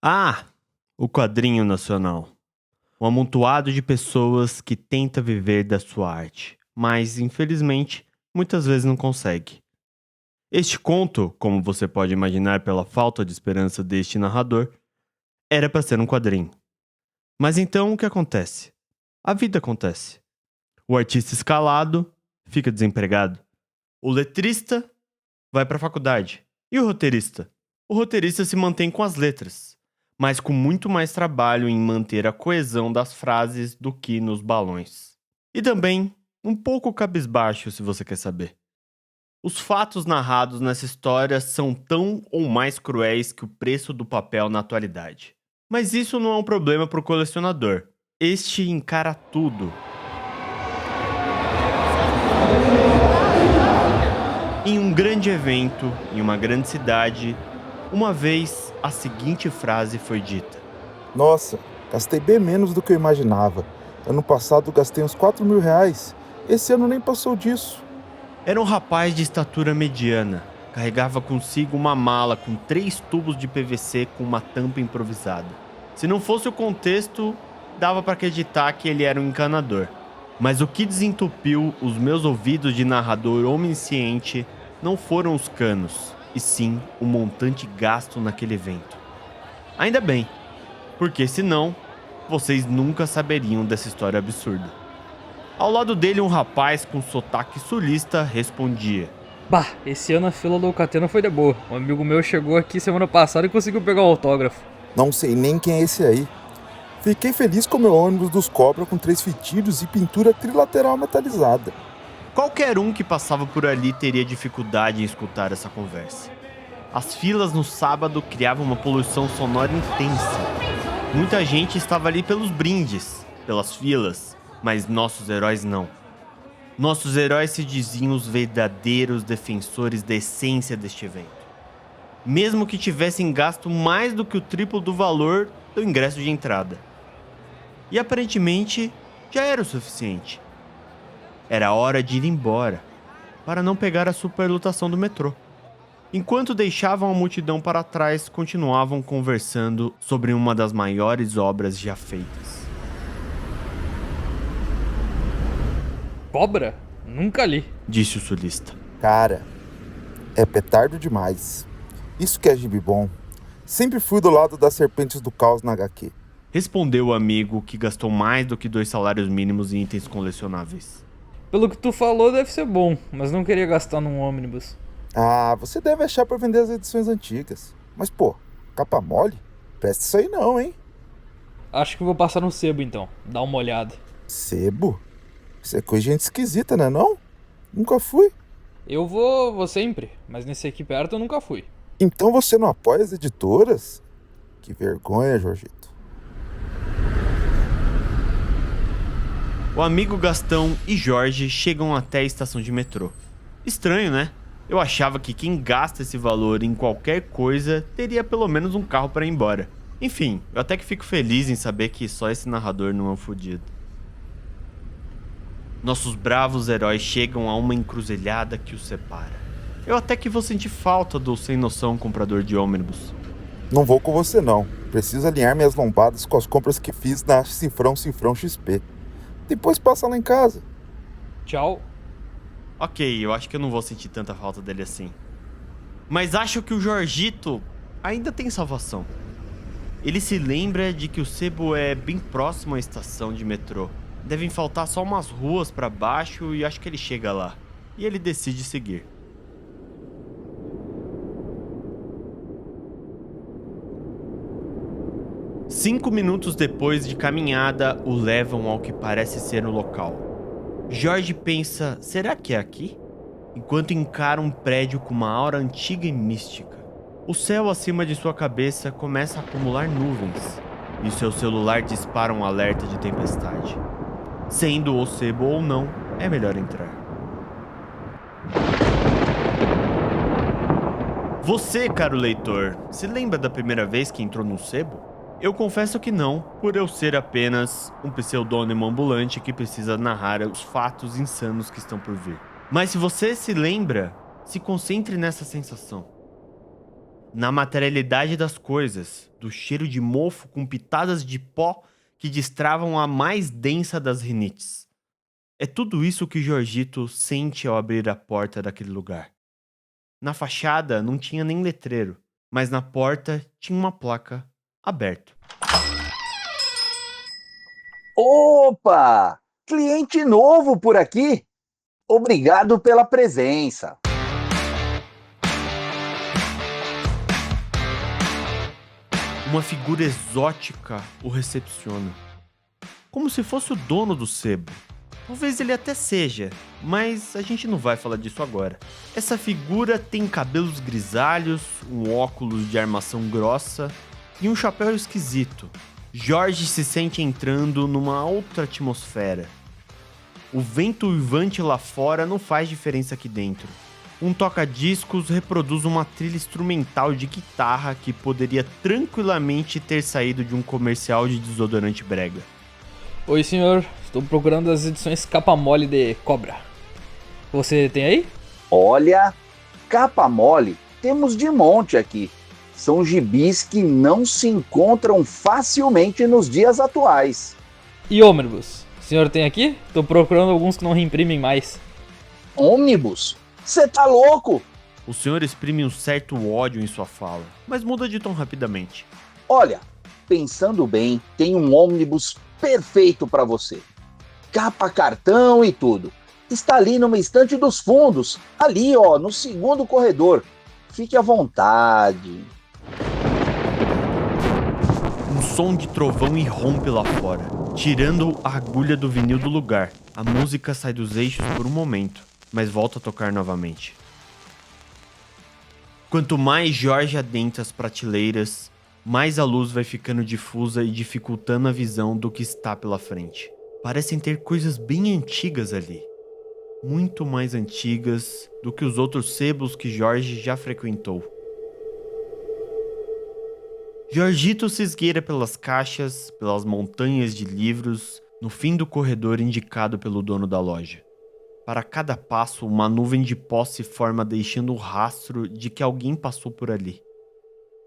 Ah, o quadrinho nacional. Um amontoado de pessoas que tenta viver da sua arte, mas infelizmente muitas vezes não consegue. Este conto, como você pode imaginar pela falta de esperança deste narrador, era para ser um quadrinho. Mas então o que acontece? A vida acontece. O artista escalado fica desempregado. O letrista vai para a faculdade. E o roteirista? O roteirista se mantém com as letras, mas com muito mais trabalho em manter a coesão das frases do que nos balões. E também um pouco cabisbaixo, se você quer saber. Os fatos narrados nessa história são tão ou mais cruéis que o preço do papel na atualidade. Mas isso não é um problema para o colecionador. Este encara tudo. Em um grande evento, em uma grande cidade, uma vez a seguinte frase foi dita: Nossa, gastei bem menos do que eu imaginava. Ano passado gastei uns R$ 4.000. Esse ano nem passou disso. Era um rapaz de estatura mediana. Carregava consigo uma mala com 3 tubos de PVC com uma tampa improvisada. Se não fosse o contexto, dava para acreditar que ele era um encanador. Mas o que desentupiu os meus ouvidos de narrador onisciente não foram os canos, e sim o montante gasto naquele evento. Ainda bem, porque senão vocês nunca saberiam dessa história absurda. Ao lado dele, um rapaz com sotaque sulista respondia: Bah, esse ano a fila do Alcatena foi de boa. Um amigo meu chegou aqui semana passada e conseguiu pegar o autógrafo. Não sei nem quem é esse aí. Fiquei feliz com o meu ônibus dos Cobra com 3 fitilhos e pintura trilateral metalizada. Qualquer um que passava por ali teria dificuldade em escutar essa conversa. As filas no sábado criavam uma poluição sonora intensa. Muita gente estava ali pelos brindes, pelas filas, mas nossos heróis não. Nossos heróis se diziam os verdadeiros defensores da essência deste evento. Mesmo que tivessem gasto mais do que o triplo do valor do ingresso de entrada. E aparentemente já era o suficiente. Era hora de ir embora, para não pegar a superlotação do metrô. Enquanto deixavam a multidão para trás, continuavam conversando sobre uma das maiores obras já feitas. Cobra? Nunca li. Disse o sulista. Cara, é petardo demais. Isso que é gibi bom. Sempre fui do lado das Serpentes do Caos na HQ. Respondeu o amigo que gastou mais do que 2 salários mínimos em itens colecionáveis. Pelo que tu falou, deve ser bom, mas não queria gastar num ônibus. Ah, você deve achar pra vender as edições antigas. Mas pô, capa mole? Presta isso aí não, hein? Acho que vou passar no sebo então, dar uma olhada. Sebo? Isso é coisa de gente esquisita, né não? Nunca fui. Eu vou sempre, mas nesse aqui perto eu nunca fui. Então você não apoia as editoras? Que vergonha, Jorgito. O amigo Gastão e Jorge chegam até a estação de metrô. Estranho, né? Eu achava que quem gasta esse valor em qualquer coisa teria pelo menos um carro para ir embora. Enfim, eu até que fico feliz em saber que só esse narrador não é um fudido. Nossos bravos heróis chegam a uma encruzilhada que os separa. Eu até que vou sentir falta do sem noção comprador de ônibus. Não vou com você não. Preciso alinhar minhas lombadas com as compras que fiz na Cifrão XP. Depois passa lá em casa. Tchau. Ok, eu acho que eu não vou sentir tanta falta dele assim. Mas acho que o Jorgito ainda tem salvação. Ele se lembra de que o sebo é bem próximo à estação de metrô. Devem faltar só umas ruas pra baixo e acho que ele chega lá. E ele decide seguir. Cinco minutos depois de caminhada, o levam ao que parece ser o local. Jorge pensa, será que é aqui? Enquanto encara um prédio com uma aura antiga e mística. O céu acima de sua cabeça começa a acumular nuvens, e seu celular dispara um alerta de tempestade. Sendo o sebo ou não, é melhor entrar. Você, caro leitor, se lembra da primeira vez que entrou num sebo? Eu confesso que não, por eu ser apenas um pseudônimo ambulante que precisa narrar os fatos insanos que estão por vir. Mas se você se lembra, se concentre nessa sensação. Na materialidade das coisas, do cheiro de mofo com pitadas de pó que destravam a mais densa das rinites. É tudo isso que Jorgito sente ao abrir a porta daquele lugar. Na fachada não tinha nem letreiro, mas na porta tinha uma placa aberto. Opa! Cliente novo por aqui? Obrigado pela presença. Uma figura exótica o recepciona. Como se fosse o dono do sebo. Talvez ele até seja, mas a gente não vai falar disso agora. Essa figura tem cabelos grisalhos, um óculos de armação grossa e um chapéu esquisito. Jorge se sente entrando numa outra atmosfera. O vento uivante lá fora não faz diferença aqui dentro. Um toca-discos reproduz uma trilha instrumental de guitarra que poderia tranquilamente ter saído de um comercial de desodorante brega. Oi, senhor. Estou procurando as edições capa mole de Cobra. Você tem aí? Olha, capa mole temos de monte aqui. São gibis que não se encontram facilmente nos dias atuais. E ônibus? O senhor tem aqui? Estou procurando alguns que não reimprimem mais. Ônibus? Você tá louco? O senhor exprime um certo ódio em sua fala, mas muda de tom rapidamente. Olha, pensando bem, tem um ônibus perfeito para você. Capa cartão e tudo. Está ali numa estante dos fundos, ali ó, no segundo corredor. Fique à vontade. Um som de trovão irrompe lá fora, tirando a agulha do vinil do lugar. A música sai dos eixos por um momento, mas volta a tocar novamente. Quanto mais Jorge adentra as prateleiras, mais a luz vai ficando difusa e dificultando a visão do que está pela frente. Parecem ter coisas bem antigas ali. Muito mais antigas do que os outros sebos que Jorge já frequentou. Jorgito se esgueira pelas caixas, pelas montanhas de livros, no fim do corredor indicado pelo dono da loja. Para cada passo, uma nuvem de pó se forma deixando o rastro de que alguém passou por ali.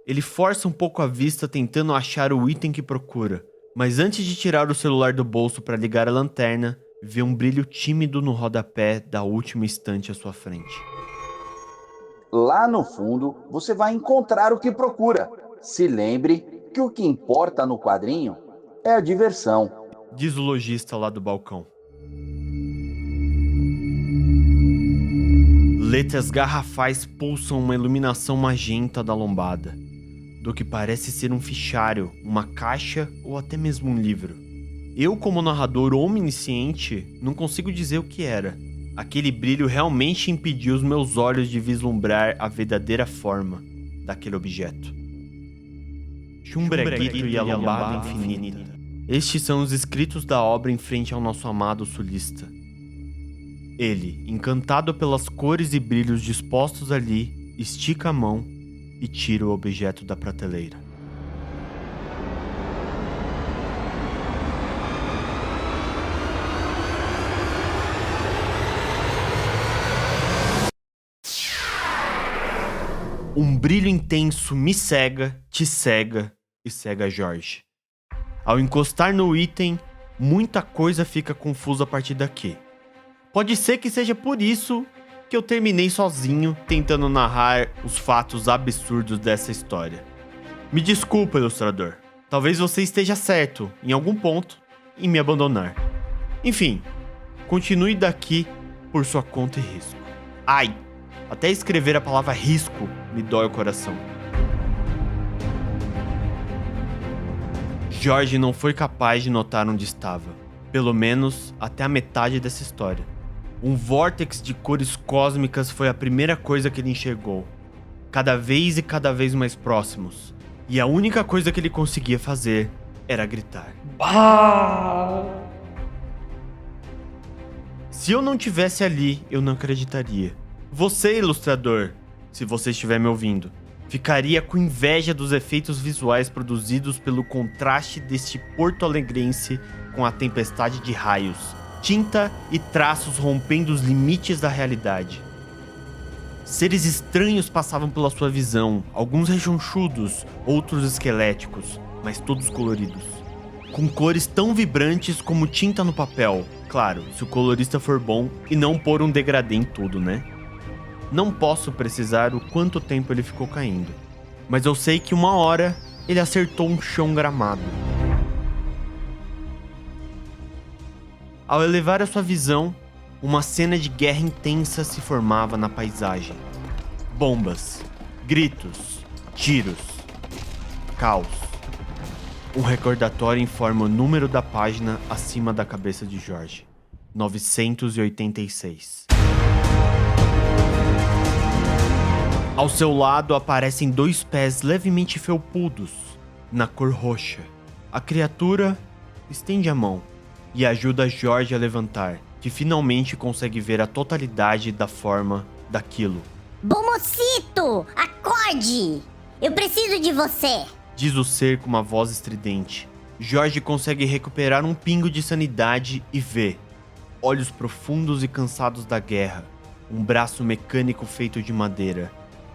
Ele força um pouco a vista tentando achar o item que procura, mas antes de tirar o celular do bolso para ligar a lanterna, vê um brilho tímido no rodapé da última estante à sua frente. Lá no fundo, você vai encontrar o que procura. Se lembre que o que importa no quadrinho é a diversão. Diz o lojista lá do balcão. Letras garrafais pulsam uma iluminação magenta da lombada, do que parece ser um fichário, uma caixa ou até mesmo um livro. Eu, como narrador onisciente, não consigo dizer o que era. Aquele brilho realmente impediu os meus olhos de vislumbrar a verdadeira forma daquele objeto. Chumbreguito e a lombada infinita. Estes são os escritos da obra em frente ao nosso amado sulista. Ele, encantado pelas cores e brilhos dispostos ali, estica a mão e tira o objeto da prateleira. Um brilho intenso me cega, te cega e cega Jorge. Ao encostar no item, muita coisa fica confusa a partir daqui. Pode ser que seja por isso que eu terminei sozinho tentando narrar os fatos absurdos dessa história. Me desculpa, ilustrador. Talvez você esteja certo, em algum ponto, em me abandonar. Enfim, continue daqui por sua conta e risco. Ai, até escrever a palavra risco me dói o coração. Jorge não foi capaz de notar onde estava, pelo menos até a metade dessa história. Um vórtex de cores cósmicas foi a primeira coisa que ele enxergou, cada vez mais próximos, e a única coisa que ele conseguia fazer era gritar. Bah! Se eu não tivesse ali, eu não acreditaria. Você, ilustrador, se você estiver me ouvindo, ficaria com inveja dos efeitos visuais produzidos pelo contraste deste porto-alegrense com a tempestade de raios, tinta e traços rompendo os limites da realidade. Seres estranhos passavam pela sua visão, alguns rechonchudos, outros esqueléticos, mas todos coloridos. Com cores tão vibrantes como tinta no papel. Claro, se o colorista for bom e não pôr um degradê em tudo, né? Não posso precisar o quanto tempo ele ficou caindo, mas eu sei que uma hora ele acertou um chão gramado. Ao elevar a sua visão, uma cena de guerra intensa se formava na paisagem. Bombas, gritos, tiros, caos. Um recordatório informa o número da página acima da cabeça de Jorge. 986. Ao seu lado aparecem 2 pés levemente felpudos, na cor roxa. A criatura estende a mão e ajuda Jorge a levantar, que finalmente consegue ver a totalidade da forma daquilo. Bomocito, acorde! Eu preciso de você! Diz o ser com uma voz estridente. Jorge consegue recuperar um pingo de sanidade e vê. Olhos profundos e cansados da guerra. Um braço mecânico feito de madeira.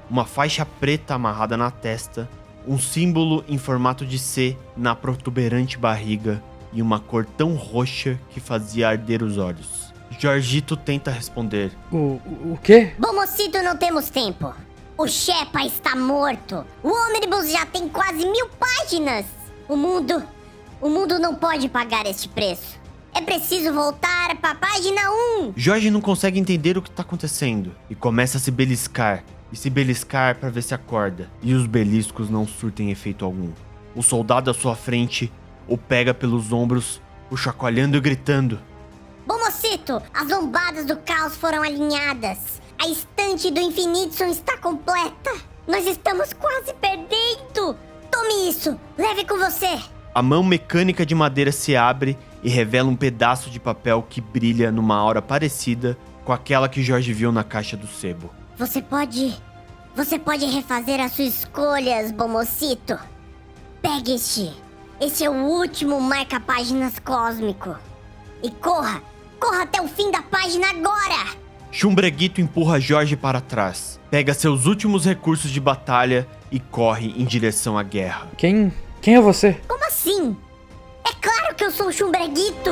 Uma faixa preta amarrada na testa. Um símbolo em formato de C na protuberante barriga. E uma cor tão roxa que fazia arder os olhos. Jorgito tenta responder. O quê? Bomocito, não temos tempo. O Shepa está morto. O ônibus já tem quase 1000 páginas. O mundo não pode pagar este preço. É preciso voltar para a página 1. Jorge não consegue entender o que está acontecendo e começa a se beliscar. E se beliscar para ver se acorda. E os beliscos não surtem efeito algum. O soldado à sua frente o pega pelos ombros, o chacoalhando e gritando. Bomocito, as lombadas do caos foram alinhadas. A estante do Infinitson está completa. Nós estamos quase perdendo. Tome isso, leve com você. A mão mecânica de madeira se abre e revela um pedaço de papel que brilha numa aura parecida com aquela que Jorge viu na caixa do sebo. Você pode refazer as suas escolhas, Bomocito. Pegue este. Este é o último marca-páginas cósmico. E corra até o fim da página agora. Chumbreguito empurra Jorge para trás, pega seus últimos recursos de batalha e corre em direção à guerra. Quem é você? Como assim? É claro que eu sou o Chumbreguito.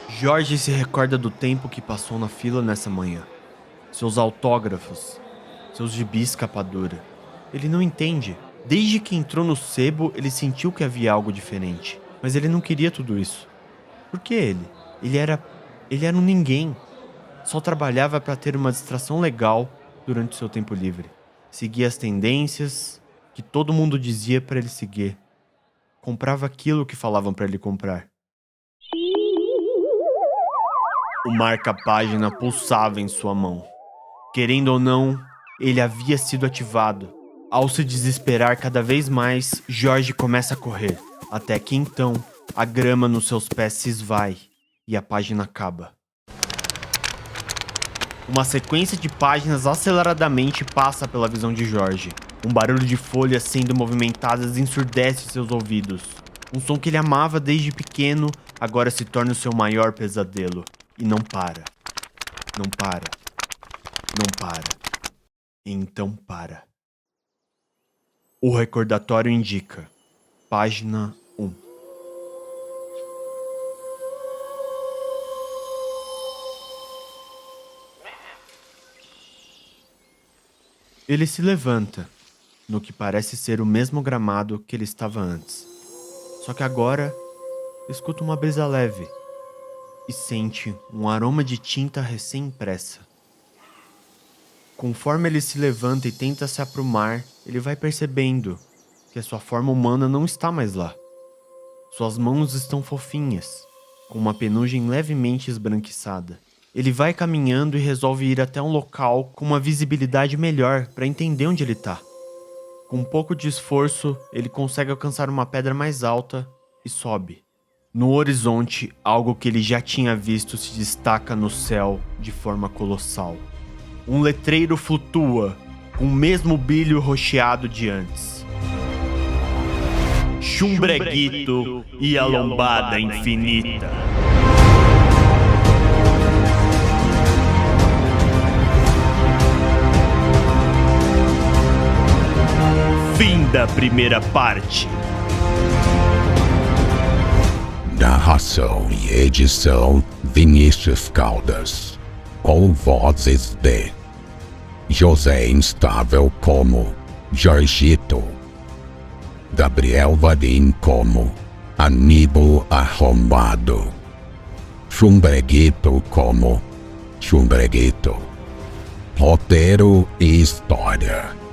Jorge se recorda do tempo que passou na fila nessa manhã. Seus autógrafos, seus gibis capa dura. Ele não entende. Desde que entrou no sebo, ele sentiu que havia algo diferente. Mas ele não queria tudo isso. Por que ele? Ele era um ninguém. Só trabalhava para ter uma distração legal durante o seu tempo livre. Seguia as tendências que todo mundo dizia para ele seguir. Comprava aquilo que falavam para ele comprar. O marca-página pulsava em sua mão. Querendo ou não, ele havia sido ativado. Ao se desesperar cada vez mais, Jorge começa a correr. Até que então, a grama nos seus pés se esvai e a página acaba. Uma sequência de páginas aceleradamente passa pela visão de Jorge. Um barulho de folhas sendo movimentadas ensurdece seus ouvidos. Um som que ele amava desde pequeno agora se torna o seu maior pesadelo. E não para. Não para. Não para. E então para. O recordatório indica. Página 1. Ele se levanta, no que parece ser o mesmo gramado que ele estava antes. Só que agora, escuta uma brisa leve e sente um aroma de tinta recém-impressa. Conforme ele se levanta e tenta se aprumar, ele vai percebendo que a sua forma humana não está mais lá. Suas mãos estão fofinhas, com uma penugem levemente esbranquiçada. Ele vai caminhando e resolve ir até um local com uma visibilidade melhor para entender onde ele está. Com um pouco de esforço, ele consegue alcançar uma pedra mais alta e sobe. No horizonte, algo que ele já tinha visto se destaca no céu de forma colossal. Um letreiro flutua, com o mesmo brilho rocheado de antes. Chumbreguito e a lombada infinita. Fim da primeira parte. Narração e edição Vinícius Caldas. Com vozes de José Instável como Jorgito, Gabriel Vadim como Aníbal Arrombado, Chumbreguito como Chumbreguito. Roteiro e história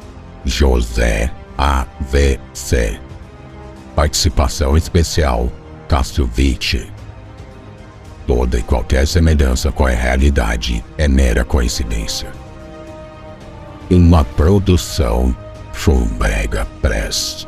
José A.V.C. Participação especial Cássio Vitti. Toda e qualquer semelhança com a realidade é mera coincidência. Uma produção Chumbrega Press.